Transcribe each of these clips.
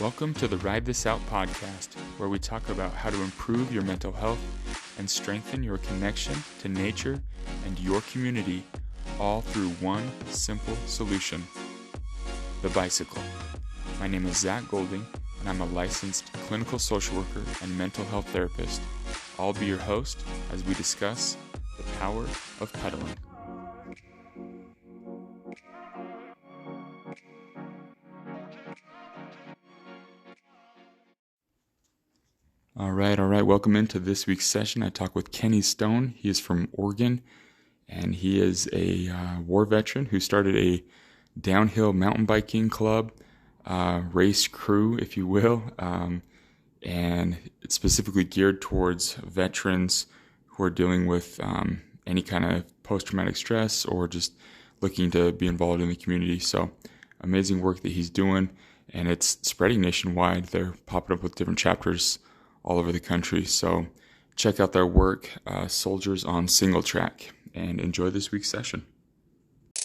Welcome to the Ride This Out podcast, where we talk about how to improve your mental health and strengthen your connection to nature and your community, all through one simple solution: the bicycle. My name is Zach Golding, and I'm a licensed clinical social worker and mental health therapist. I'll be your host as we discuss the power of pedaling. All right. Welcome into this week's session. I talk with Kenny Stone. He is from Oregon, and he is a war veteran who started a downhill mountain biking club, race crew, if you will, and it's specifically geared towards veterans who are dealing with any kind of post-traumatic stress or just looking to be involved in the community. So amazing work that he's doing, and it's spreading nationwide. They're popping up with different chapters all over the country. So check out their work, Soldiers On Singletrack, and enjoy this week's session. I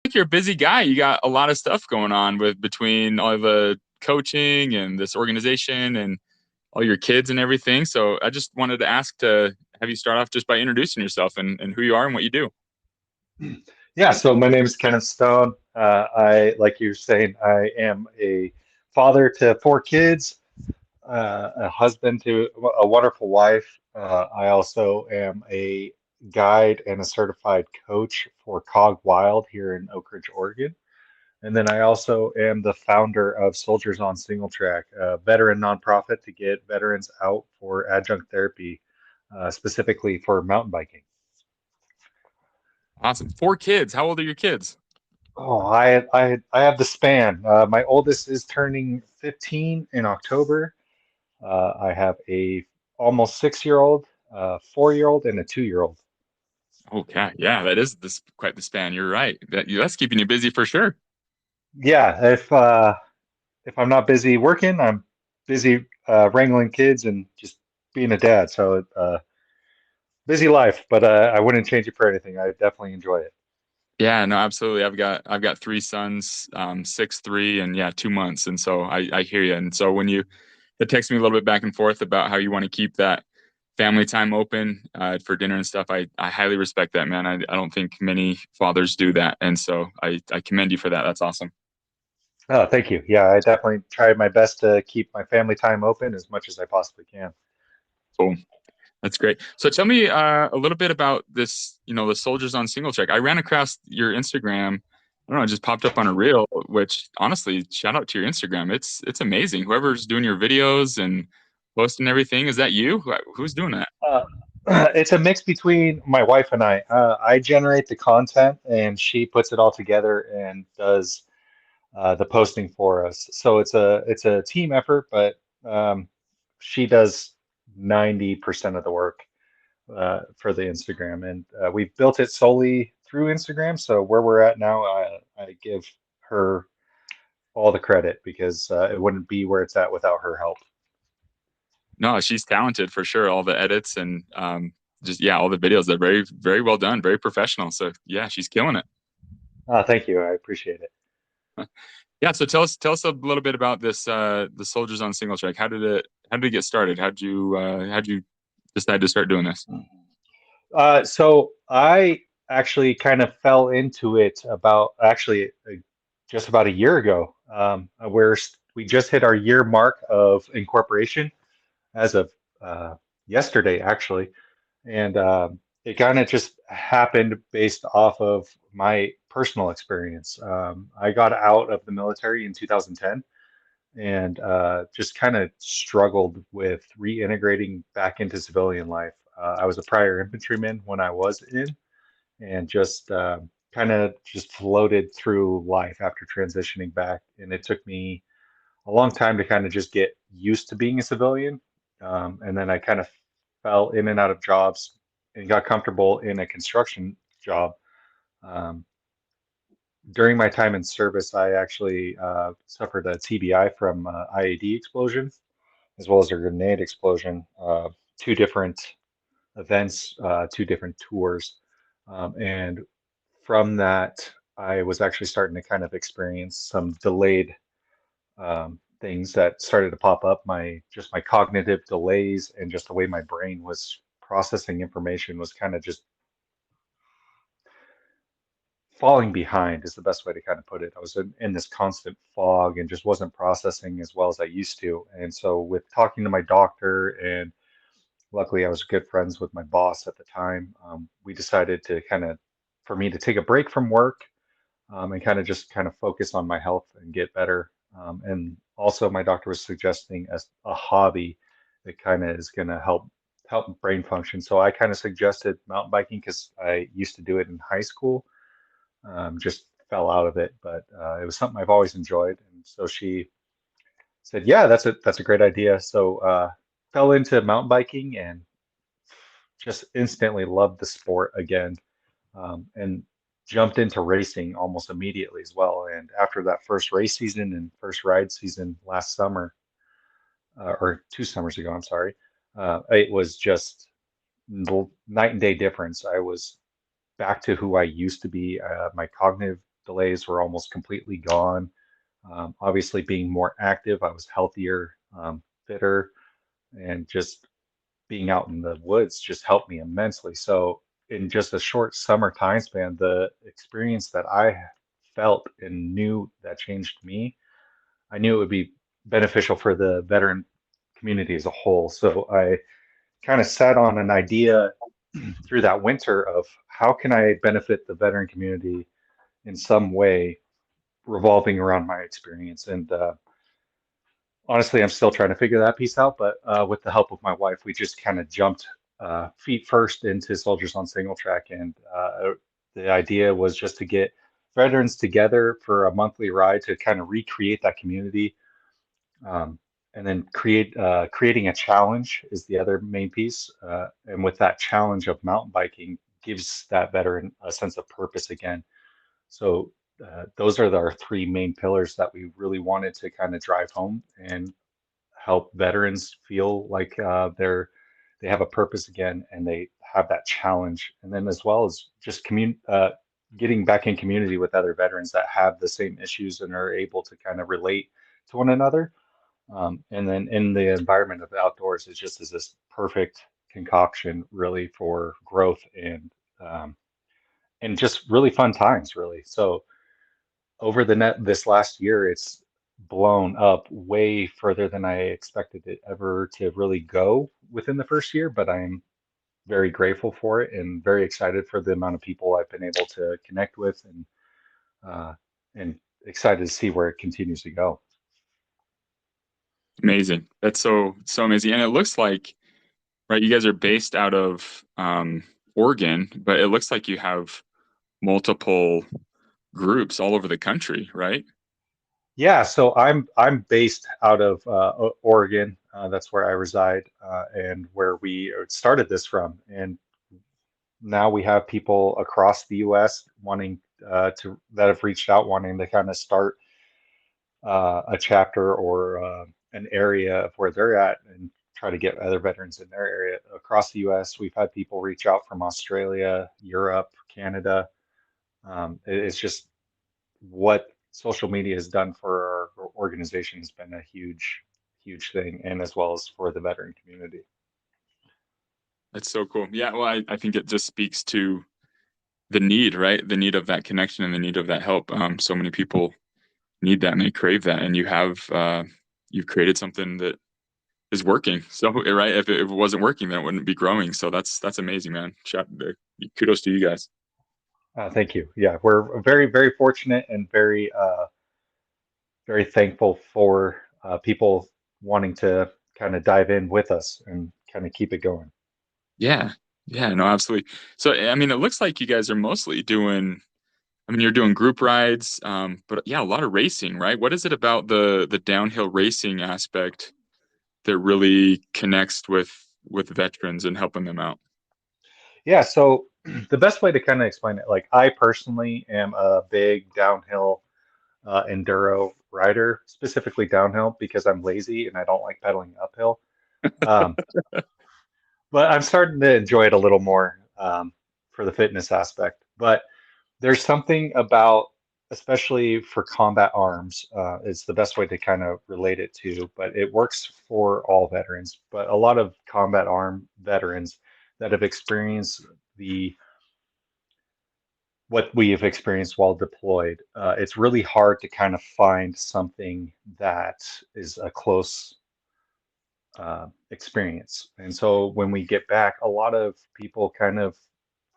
think you're a busy guy. You got a lot of stuff going on between all the coaching and this organization and all your kids and everything. So I just wanted to ask to have you start off just by introducing yourself and who you are and what you do. Yeah, so my name is Kenneth Stone. Like you were saying, I am a father to four kids, a husband to a wonderful wife. I also am a guide and a certified coach for Cog Wild here in Oak Ridge, Oregon. And then I also am the founder of Soldiers on Singletrack, a veteran nonprofit to get veterans out for adjunct therapy, specifically for mountain biking. Awesome. 4 kids. How old are your kids? Oh, I have the span. My oldest is turning 15 in October. I have a almost 6-year-old, 4-year-old, and a 2-year-old. Okay. Yeah, that is quite the span. You're right. That's keeping you busy for sure. Yeah, if I'm not busy working, I'm busy wrangling kids and just being a dad. So busy life, but I wouldn't change it for anything. I definitely enjoy it. Yeah, no, absolutely. I've got 3 sons, 6, 3, and yeah, 2 months. And so I hear you. And so when you text me a little bit back and forth about how you want to keep that family time open for dinner and stuff, I highly respect that, man. I don't think many fathers do that. And so I commend you for that. That's awesome. Oh, thank you. Yeah, I definitely try my best to keep my family time open as much as I possibly can. Cool. That's great. So tell me a little bit about this, the Soldiers on Singletrack. I ran across your Instagram. I don't know, it just popped up on a reel, which honestly, shout out to your Instagram. It's amazing. Whoever's doing your videos and posting everything, is that you? Who's doing that? Uh, it's a mix between my wife and I. I generate the content, and she puts it all together and does the posting for us. So it's a team effort, but she does 90% of the work for the Instagram, and we've built it solely through Instagram. So where we're at now, I give her all the credit because it wouldn't be where it's at without her help. No, she's talented for sure. All the edits and just yeah, all the videos, they're very, very well done, very professional. So yeah, she's killing it. Thank you. I appreciate it. Yeah, so tell us a little bit about this the Soldiers on Singletrack. How did it get started? How'd you decide to start doing this? So I actually kind of fell into it about actually just about a year ago, where we just hit our year mark of incorporation as of yesterday, actually. And it kind of just happened based off of my personal experience. I got out of the military in 2010 and just kind of struggled with reintegrating back into civilian life. I was a prior infantryman when I was in, and just kind of just floated through life after transitioning back. And it took me a long time to kind of just get used to being a civilian. And then I kind of fell in and out of jobs and got comfortable in a construction job. Um, During my time in service, I actually suffered a TBI from IAD explosion as well as a grenade explosion, 2 different events, 2 different tours. And from that, I was actually starting to kind of experience some delayed things that started to pop up. My cognitive delays and just the way my brain was processing information was kind of just falling behind is the best way to kind of put it. I was in this constant fog and just wasn't processing as well as I used to. And so with talking to my doctor, and luckily I was good friends with my boss at the time, we decided to for me to take a break from work, and kind of just kind of focus on my health and get better. And also my doctor was suggesting as a hobby that kind of is going to help brain function. So I kind of suggested mountain biking because I used to do it in high school, just fell out of it, but it was something I've always enjoyed. And so she said, "Yeah, that's a great idea." So fell into mountain biking and just instantly loved the sport again, and jumped into racing almost immediately as well. And after that first race season and first ride season last summer, or 2 summers ago, I'm sorry, it was just night and day difference. I was back to who I used to be. My cognitive delays were almost completely gone. Obviously, being more active, I was healthier, fitter, and just being out in the woods just helped me immensely. So, in just a short summer time span, the experience that I felt and knew that changed me, I knew it would be beneficial for the veteran community as a whole. So, I kind of sat on an idea through that winter of how can I benefit the veteran community in some way revolving around my experience. And honestly, I'm still trying to figure that piece out. But with the help of my wife, we just kind of jumped feet first into Soldiers on Singletrack. And the idea was just to get veterans together for a monthly ride to kind of recreate that community. Um, and then creating a challenge is the other main piece. And with that challenge of mountain biking, gives that veteran a sense of purpose again. So those are our three main pillars that we really wanted to kind of drive home and help veterans feel like they have a purpose again and they have that challenge. And then as well as just getting back in community with other veterans that have the same issues and are able to kind of relate to one another. And then in the environment of the outdoors, it just is this perfect concoction really for growth um, and just really fun times, really. So over the net this last year, it's blown up way further than I expected it ever to really go within the first year, but I'm very grateful for it and very excited for the amount of people I've been able to connect with, uh, and excited to see where it continues to go. Amazing. That's so amazing. And it looks like, right, you guys are based out of Oregon, but it looks like you have multiple groups all over the country, right? Yeah, so I'm based out of Oregon. That's where I reside, and where we started this from. And now we have people across the U.S. wanting to that have reached out, wanting to kind of start a chapter or an area of where they're at and try to get other veterans in their area across the U.S. We've had people reach out from Australia, Europe, Canada. It's just what social media has done for our organization has been a huge thing, and as well as for the veteran community. That's so cool. Yeah, well, I think it just speaks to the need, right? The need of that connection and the need of that help. So many people need that and they crave that, and you've created something that is working. So, right, if it wasn't working, then it wouldn't be growing. So that's amazing, man. Kudos to you guys. Thank you. Yeah, we're very fortunate and very thankful for people wanting to kind of dive in with us and kind of keep it going. Yeah, yeah, no, absolutely. So, I mean, it looks like you guys are mostly doing. I mean, you're doing group rides, but yeah, a lot of racing, right? What is it about the downhill racing aspect that really connects with veterans and helping them out? Yeah, so the best way to kind of explain it, like I personally am a big downhill enduro rider, specifically downhill because I'm lazy and I don't like pedaling uphill. Um, but I'm starting to enjoy it a little more, for the fitness aspect. But There's something about, especially for combat arms, is the best way to kind of relate it to, but it works for all veterans. But a lot of combat arm veterans that have experienced the what we have experienced while deployed, it's really hard to kind of find something that is a close experience. And so when we get back, a lot of people kind of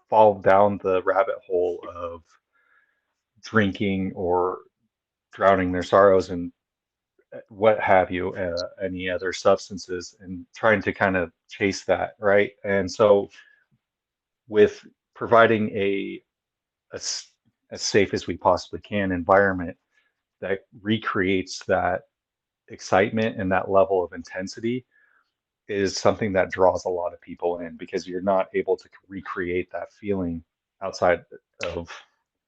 fall down the rabbit hole of drinking or drowning their sorrows and what have you, any other substances, and trying to kind of chase that, right? And so with providing a s- as safe as we possibly can environment that recreates that excitement and that level of intensity is something that draws a lot of people in because you're not able to recreate that feeling outside of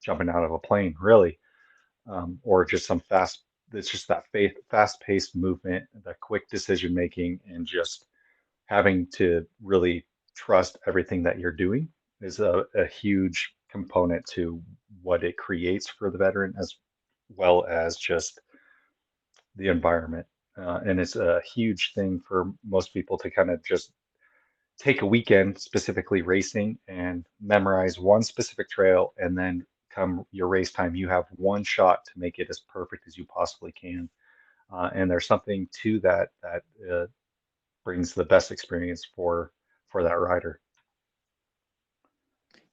jumping out of a plane, really, or just some fast. It's just that fast-paced movement, the quick decision making, and just having to really trust everything that you're doing is a huge component to what it creates for the veteran, as well as just the environment. And it's a huge thing for most people to kind of just take a weekend, specifically racing, and memorize one specific trail. And then come your race time, you have one shot to make it as perfect as you possibly can. And there's something to that that brings the best experience for that rider.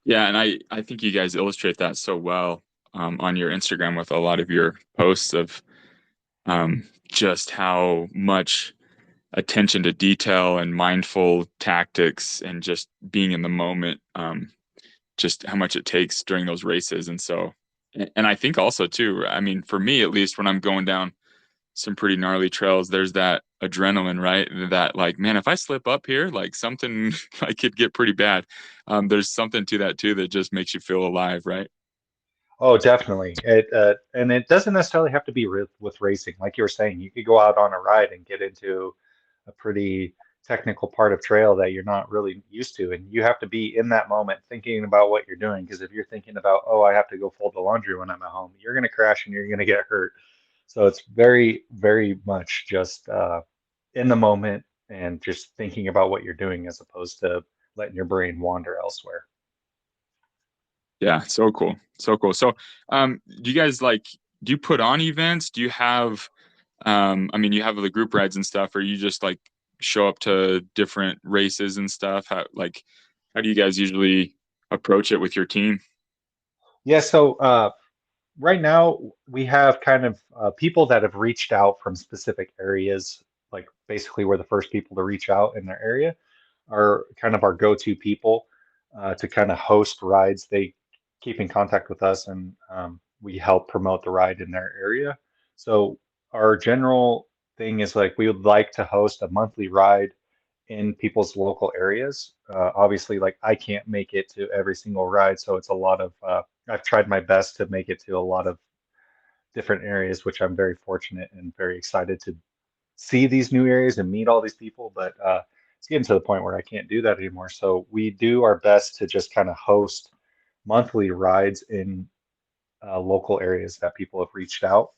Yeah, and I think you guys illustrate that so well on your Instagram with a lot of your posts of just how much attention to detail and mindful tactics and just being in the moment, just how much it takes during those races. And so, and I think also too, I mean, for me at least, when I'm going down some pretty gnarly trails, there's that adrenaline, right? That like, man, if I slip up here, like something I could get pretty bad. There's something to that too that just makes you feel alive, right? Oh, definitely. And it doesn't necessarily have to be with racing. Like you were saying, you could go out on a ride and get into a pretty technical part of trail that you're not really used to, and you have to be in that moment thinking about what you're doing. Because if you're thinking about, oh, I have to go fold the laundry when I'm at home, you're going to crash and you're going to get hurt. So it's very, very much just in the moment and just thinking about what you're doing as opposed to letting your brain wander elsewhere. Yeah, so cool. So cool. So, do you guys like, do you put on events? Do you have, I mean, you have the group rides and stuff, or you just like show up to different races and stuff? How do you guys usually approach it with your team? Yeah, so right now we have kind of people that have reached out from specific areas, like basically we're the first people to reach out in their area, are kind of our go-to people to kind of host rides. They keep in contact with us and we help promote the ride in their area. So our general thing is like we would like to host a monthly ride in people's local areas. Obviously, like I can't make it to every single ride, so it's a lot of I've tried my best to make it to a lot of different areas, which I'm very fortunate and very excited to see these new areas and meet all these people. But it's getting to the point where I can't do that anymore. So we do our best to just kind of host monthly rides in local areas that people have reached out.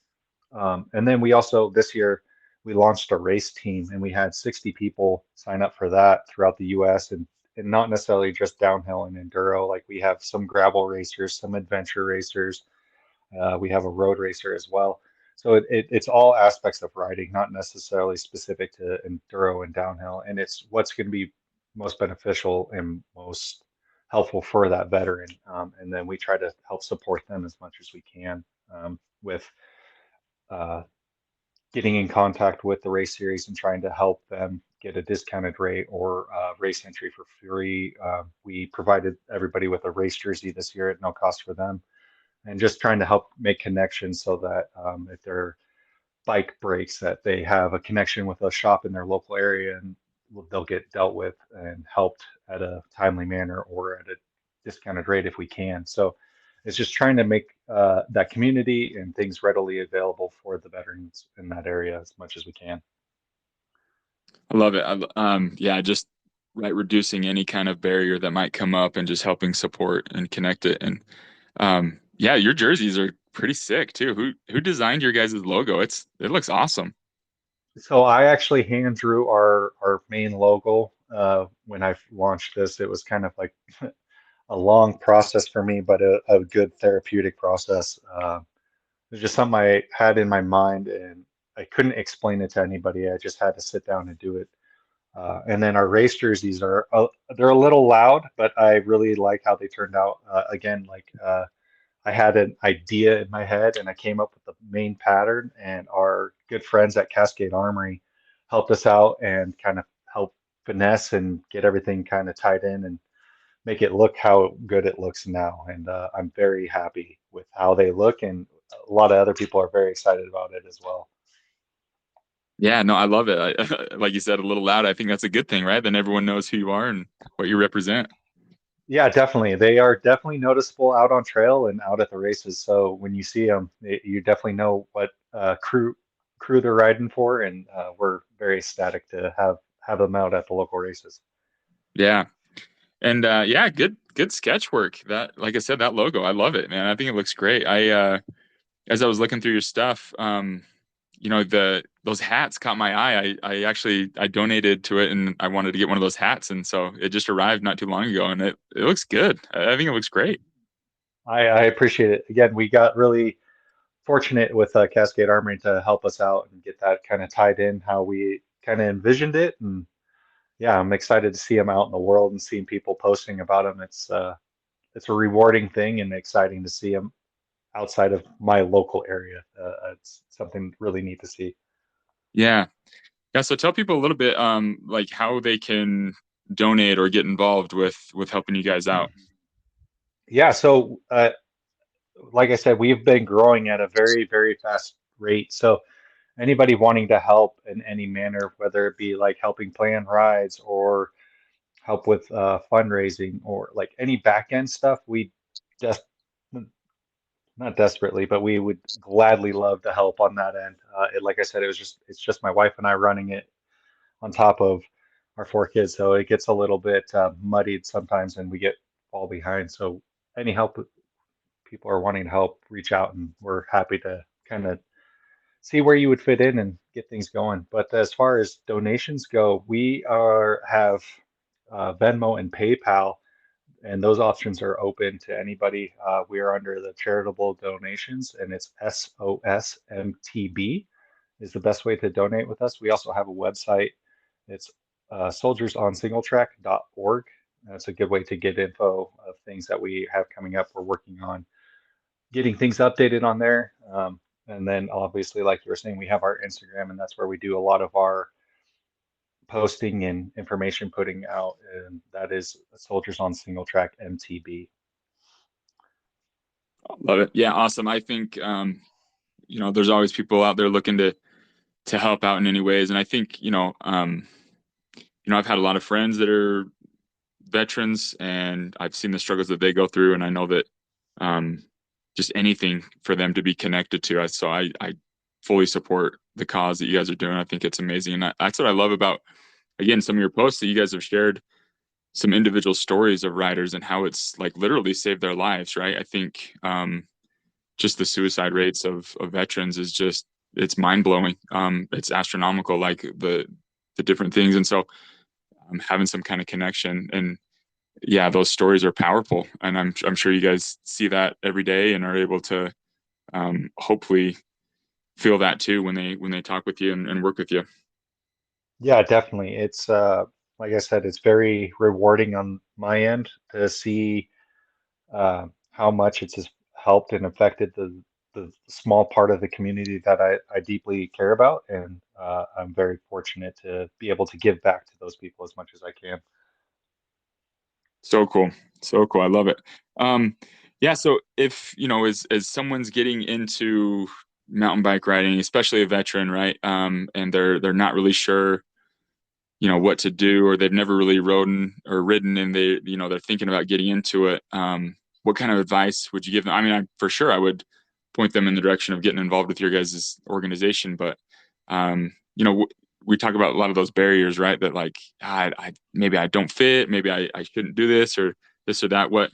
And then we also, this year, we launched a race team and we had 60 people sign up for that throughout the US and not necessarily just downhill and enduro. Like we have some gravel racers, some adventure racers, we have a road racer as well. So it's all aspects of riding, not necessarily specific to enduro and downhill. And it's what's going to be most beneficial and most helpful for that veteran. And then we try to help support them as much as we can with uh, getting in contact with the race series and trying to help them get a discounted rate or race entry for free. We provided everybody with a race jersey this year at no cost for them and just trying to help make connections so that if their bike breaks, that they have a connection with a shop in their local area and they'll get dealt with and helped at a timely manner or at a discounted rate if we can. So it's just trying to make that community and things readily available for the veterans in that area as much as we can. I love it. Yeah, just right, reducing any kind of barrier that might come up and just helping support and connect it. And Yeah, your jerseys are pretty sick too. Who designed your guys' logo? It looks awesome. So I actually hand drew our main logo when I launched this. It was kind of like a long process for me, but a good therapeutic process. It was just something I had in my mind, and I couldn't explain it to anybody. I just had to sit down and do it. And then our race jerseys are they're a little loud, but I really like how they turned out. Again, I had an idea in my head and I came up with the main pattern, and our good friends at Cascade Armory helped us out and kind of help finesse and get everything kind of tied in and make it look how good it looks now. And I'm very happy with how they look, and a lot of other people are very excited about it as well. Yeah, no, I love it. Like you said, a little loud. I think that's a good thing, right? Then everyone knows who you are and what you represent. Yeah, definitely. They are definitely noticeable out on trail and out at the races. So when you see them, you definitely know what crew they're riding for, and we're very ecstatic to have them out at the local races. Yeah. And yeah, good sketch work. That, like I said, that logo, I love it, man. I think it looks great. I as I was looking through your stuff, the those hats caught my eye. I actually I donated to it and I wanted to get one of those hats, and so it just arrived not too long ago, and it looks good. I think it looks great. I appreciate it. Again, we got really fortunate with Cascade Armory to help us out and get that kind of tied in how we kind of envisioned it. And yeah, I'm excited to see them out in the world and seeing people posting about them. It's a rewarding thing and exciting to see them outside of my local area. It's something really neat to see. Yeah. Yeah, so tell people a little bit like how they can donate or get involved with helping you guys out. Yeah, so like I said, we've been growing at a very, very fast rate. So anybody wanting to help in any manner, whether it be like helping plan rides or help with fundraising or like any back end stuff, we just not desperately, but we would gladly love to help on that end. Like I said, it's just my wife and I running it on top of our four kids, so it gets a little bit muddied sometimes, and we get fall behind. So any help people are wanting to help, reach out, and we're happy to kind of see where you would fit in and get things going. But as far as donations go, we are have Venmo and PayPal, and those options are open to anybody. We are under the charitable donations, and it's SOSMTB is the best way to donate with us. We also have a website. It's soldiersonsingletrack.org. That's a good way to get info of things that we have coming up. We're working on getting things updated on there. And then obviously, like you were saying, we have our Instagram, and that's where we do a lot of our posting and information putting out. And that is Soldiers on Single Track MTB. Love it. Yeah, awesome. I think there's always people out there looking to help out in any ways. And I think, I've had a lot of friends that are veterans and I've seen the struggles that they go through. And I know that um, just anything for them to be connected to. So I fully support the cause that you guys are doing. I think it's amazing. And that's what I love about, again, some of your posts that you guys have shared some individual stories of riders and how it's like literally saved their lives, right? I think just the suicide rates of veterans is just it's mind blowing. It's astronomical, like the different things, and so having some kind of connection and yeah, those stories are powerful, and I'm sure you guys see that every day and are able to hopefully feel that too when they talk with you and work with you. Yeah, definitely. It's like I said, it's very rewarding on my end to see how much it's just helped and affected the small part of the community that I deeply care about, and I'm very fortunate to be able to give back to those people as much as I can. So cool, so cool. I love it. Um, yeah. So if as someone's getting into mountain bike riding, especially a veteran, right? And they're not really sure what to do or they've never really ridden and they're thinking about getting into it, what kind of advice would you give them? I mean, for sure I would point them in the direction of getting involved with your guys' organization, but we talk about a lot of those barriers, right? That like I maybe I don't fit, maybe I shouldn't do this or that.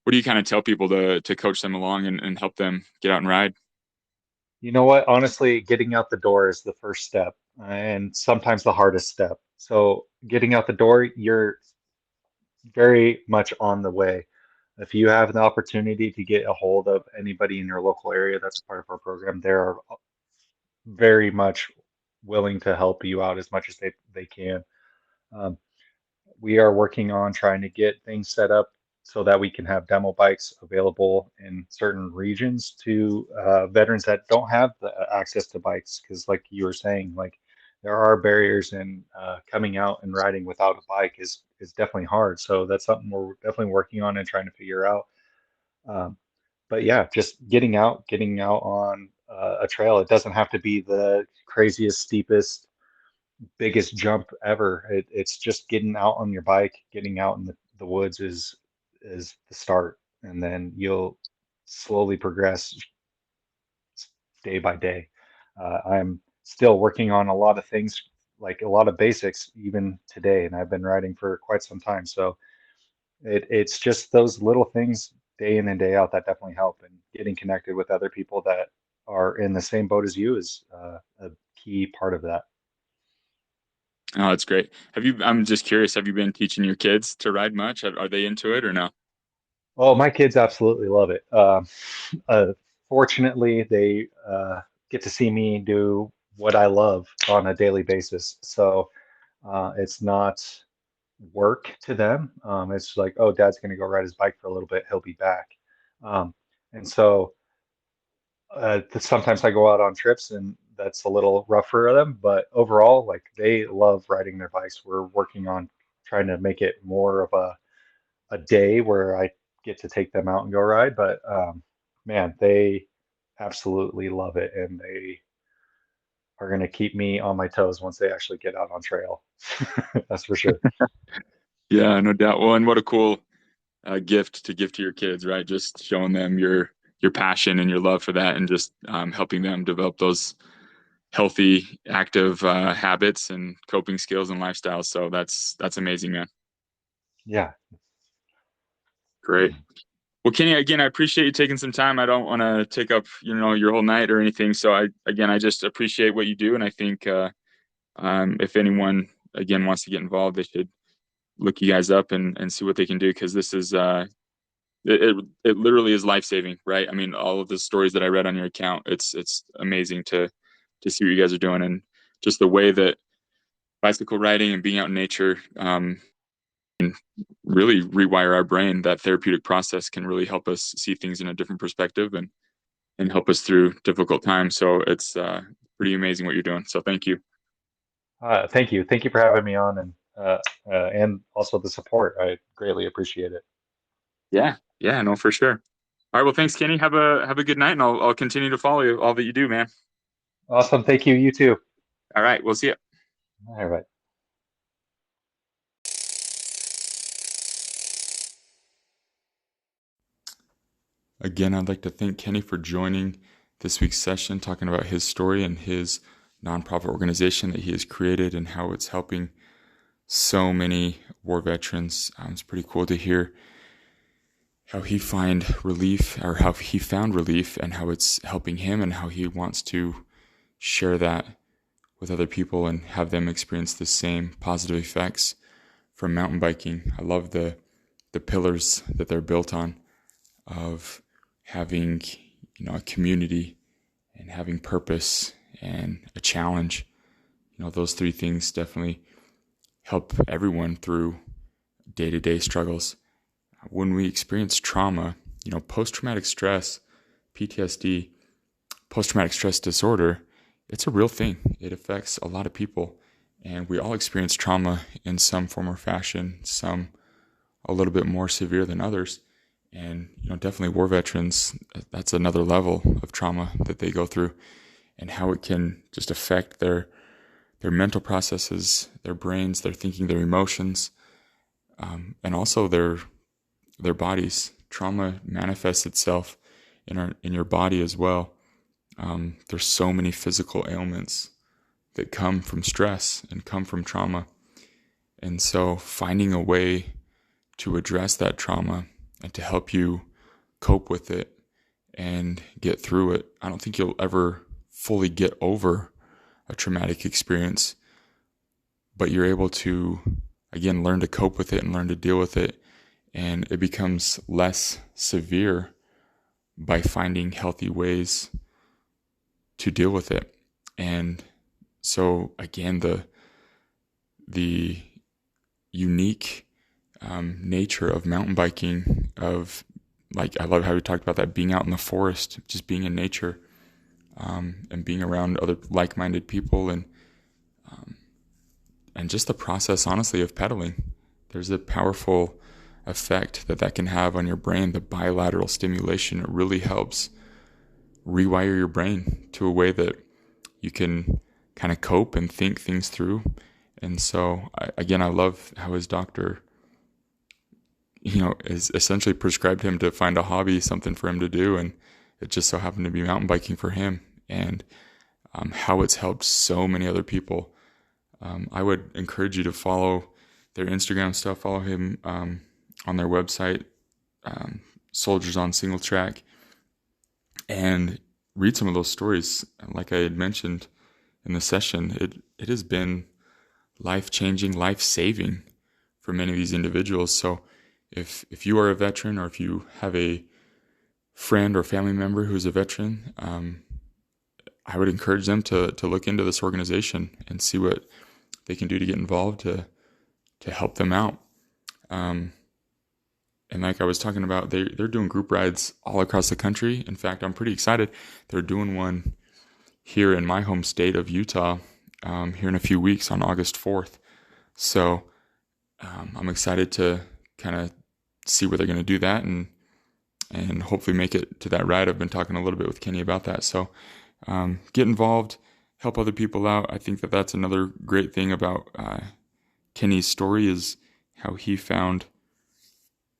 what do you kind of tell people to coach them along and help them get out and ride? You know what? Honestly, getting out the door is the first step, and sometimes the hardest step. So, getting out the door, you're very much on the way. If you have the opportunity to get a hold of anybody in your local area that's a part of our program, they're very much willing to help you out as much as they can. Um, we are working on trying to get things set up so that we can have demo bikes available in certain regions to veterans that don't have the access to bikes. Because, like you were saying, like there are barriers in coming out and riding without a bike is definitely hard. So that's something we're definitely working on and trying to figure out. Um, but yeah, just getting out on a trail. It doesn't have to be the craziest, steepest biggest jump ever. It's just getting out on your bike, getting out in the woods is the start, and then you'll slowly progress day by day. I'm still working on a lot of things, like a lot of basics, even today, and I've been riding for quite some time. So it's just those little things day in and day out that definitely help, and getting connected with other people that are in the same boat as you is a key part of that. Oh, that's great. I'm just curious, have you been teaching your kids to ride much? Are they into it or no? Oh, my kids absolutely love it. Uh, Fortunately, they get to see me do what I love on a daily basis. So it's not work to them. It's like, oh, Dad's going to go ride his bike for a little bit. He'll be back. Um, and so sometimes I go out on trips and that's a little rough for them. But overall, like they love riding their bikes. We're working on trying to make it more of a day where I get to take them out and go ride. But man, they absolutely love it, and they are going to keep me on my toes once they actually get out on trail. That's for sure. Yeah, no doubt. Well, and what a cool gift to give to your kids, right? Just showing them your passion and your love for that, and just helping them develop those healthy, active habits and coping skills and lifestyles. So that's amazing, man. Yeah. Great. Well, Kenny, again, I appreciate you taking some time. I don't want to take up, your whole night or anything. So I just appreciate what you do. And I think, if anyone, again, wants to get involved, they should look you guys up and see what they can do. Cause this is, it literally is life-saving, right? I mean, all of the stories that I read on your account, it's amazing to see what you guys are doing, and just the way that bicycle riding and being out in nature, really rewire our brain. That therapeutic process can really help us see things in a different perspective and help us through difficult times. So it's pretty amazing what you're doing. So thank you. Thank you. Thank you for having me on, and also the support. I greatly appreciate it. Yeah, yeah, no, for sure. All right, well, thanks, Kenny. Have a good night, and I'll continue to follow you all that you do, man. Awesome. Thank you. You too. All right, we'll see you. All right. Again, I'd like to thank Kenny for joining this week's session, talking about his story and his nonprofit organization that he has created and how it's helping so many war veterans. It's pretty cool to hear how he find relief, or how he found relief, and how it's helping him, and how he wants to share that with other people and have them experience the same positive effects from mountain biking. I love the pillars that they're built on, of having, a community and having purpose and a challenge. Those three things definitely help everyone through day-to-day struggles. When we experience trauma, post-traumatic stress, PTSD, post-traumatic stress disorder, it's a real thing. It affects a lot of people, and we all experience trauma in some form or fashion, some a little bit more severe than others. And, definitely war veterans, that's another level of trauma that they go through, and how it can just affect their mental processes, their brains, their thinking, their emotions, and also their bodies. Trauma manifests itself in your body as well. There's so many physical ailments that come from stress and come from trauma. And so finding a way to address that trauma and to help you cope with it and get through it. I don't think you'll ever fully get over a traumatic experience, but you're able to, again, learn to cope with it and learn to deal with it. And it becomes less severe by finding healthy ways to deal with it. And so, again, the unique nature of mountain biking, of like, I love how we talked about that, being out in the forest, just being in nature, and being around other like-minded people, and just the process, honestly, of pedaling. There's a powerful effect that can have on your brain. The bilateral stimulation, it really helps rewire your brain to a way that you can kind of cope and think things through. And so, I love how his doctor, is essentially prescribed him to find a hobby, something for him to do. And it just so happened to be mountain biking for him, and how it's helped so many other people. I would encourage you to follow their Instagram stuff, follow him on their website, Soldiers On Singletrack, and read some of those stories. Like I had mentioned in the session, it has been life-changing, life-saving for many of these individuals. So if you are a veteran, or if you have a friend or family member who's a veteran, I would encourage them to look into this organization and see what they can do to get involved to help them out. And like I was talking about, they're doing group rides all across the country. In fact, I'm pretty excited. They're doing one here in my home state of Utah here in a few weeks on August 4th. So I'm excited to kind of see where they're going to do that, and hopefully make it to that ride. I've been talking a little bit with Kenny about that. So get involved, help other people out. I think that's another great thing about Kenny's story, is how he found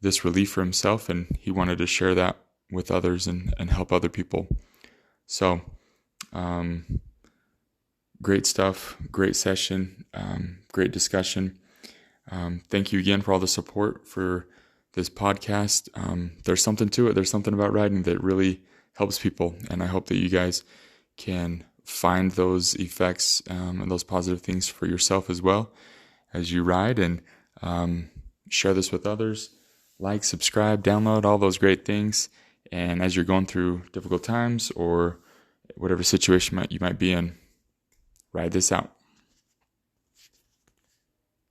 this relief for himself, and he wanted to share that with others and help other people. So great stuff, great session, great discussion. Thank you again for all the support for this podcast. There's something to it. There's something about riding that really helps people, and I hope that you guys can find those effects and those positive things for yourself as well as you ride, and share this with others. Like, subscribe, download, all those great things. And as you're going through difficult times or whatever situation you might be in, ride this out.